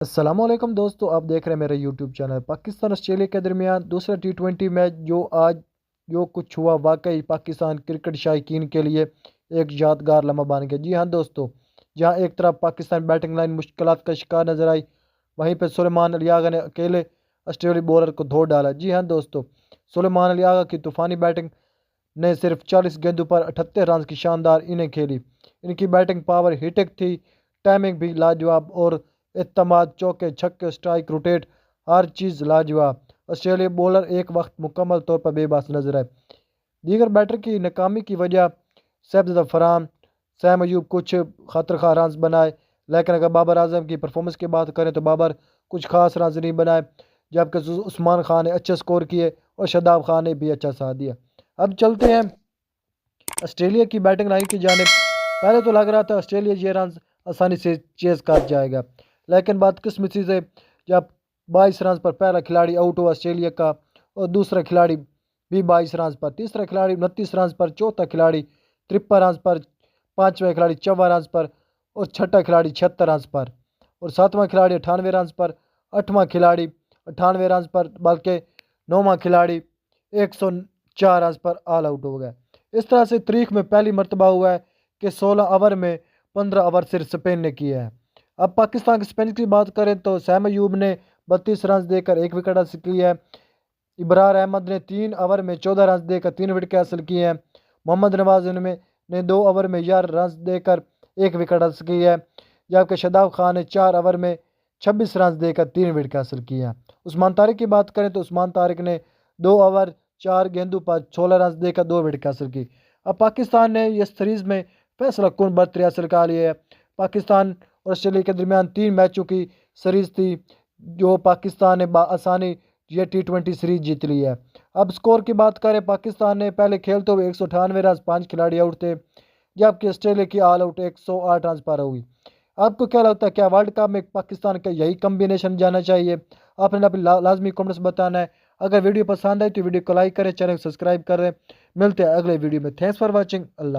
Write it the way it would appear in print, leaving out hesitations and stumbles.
अस्सलामुअलैकुम दोस्तों, आप देख रहे हैं मेरा यूट्यूब चैनल। पाकिस्तान ऑस्ट्रेलिया के दरमियान दूसरा T20 मैच जो कुछ हुआ, वाकई पाकिस्तान क्रिकेट शायकीन के लिए एक यादगार लम्हा बन गया। जी हाँ दोस्तों, जहाँ एक तरफ पाकिस्तान बैटिंग लाइन मुश्किलात का शिकार नजर आई, वहीं पर सुलेमान अली आगा ने अकेले ऑस्ट्रेलियाई बॉलर को धो डाला। जी हाँ दोस्तों, सुलेमान अली आगा की तूफानी बैटिंग ने सिर्फ 40 गेंदों पर 78 रन की शानदार इनिंग खेली। इनकी बैटिंग पावर हिटिक थी, टाइमिंग भी लाजवाब और इत्तमाद, चौके छक्के स्ट्राइक रोटेट, हर चीज़ लाजवाब। ऑस्ट्रेलिया बॉलर एक वक्त मुकम्मल तौर पर बेबस नजर आए। दीगर बैटर की नाकामी की वजह सैयद फरहान, सैम अयूब कुछ खतरखा रन बनाए, लेकिन अगर बाबर आजम की परफॉर्मेंस की बात करें तो बाबर कुछ खास रन नहीं बनाए, जबकि उस्मान खान ने अच्छे स्कोर किए और शादाब खान ने भी अच्छा साथ दिया। अब चलते हैं ऑस्ट्रेलिया की बैटिंग लाइन की जानिब। पहले तो लग रहा था ऑस्ट्रेलिया ये रन आसानी से चेज कर जाएगा, लेकिन बदकिस्मती से जब 22 रन पर पहला खिलाड़ी आउट हुआ ऑस्ट्रेलिया का, और दूसरा खिलाड़ी भी 22 रन पर, तीसरा खिलाड़ी 29 रन पर, चौथा खिलाड़ी 53 रन पर, पाँचवा खिलाड़ी 54 रन पर, और छठा खिलाड़ी 76 रन पर, और सातवां खिलाड़ी 98 रन पर, आठवां खिलाड़ी 98 रन पर, बल्कि नौवां खिलाड़ी 104 रन पर ऑल आउट हो गया। इस तरह से तारीख में पहली मरतबा हुआ है कि 16 ओवर में 15 ओवर सिर्फ स्पेन ने किया है। अब पाकिस्तान के स्पिन की बात करें तो सैम अयूब ने 32 रन देकर एक विकेट हासिल किया है। इब्रार अहमद ने 3 ओवर में 14 रन देकर 3 विकेट हासिल किए हैं। मोहम्मद नवाज ने 2 ओवर में 11 रन देकर एक विकेट हासिल किया है, जबकि शादाब खान ने 4 ओवर में 26 रन देकर 3 विकेट हासिल किए हैं। उस्मान तारिक की बात करें तो उस्मान तारिक ने 2 ओवर 4 गेंदों पर 16 रन देकर 2 विकेट हासिल की। अब पाकिस्तान ने इस सीरीज़ में फैसला कुन बर्तरी हासिल कर लिया है। पाकिस्तान और ऑस्ट्रेलिया के दरमियान 3 मैचों की सीरीज़ थी, जो पाकिस्तान ने आसानी ये T20 सीरीज जीत ली है। अब स्कोर की बात करें, पाकिस्तान ने पहले खेलते हुए 198 रन, 5 खिलाड़ी आउट थे, जबकि ऑस्ट्रेलिया की ऑल आउट 108 रन पर हुई। आपको क्या लगता है, क्या वर्ल्ड कप में पाकिस्तान का यही कम्बिनेशन जाना चाहिए? आपने अपनी लाजमी कमेंट्स बताना है। अगर वीडियो पसंद आए तो वीडियो को लाइक करें, चैनल को सब्सक्राइब करें। मिलते हैं अगले वीडियो में। Thanks for watching. अल्लाह।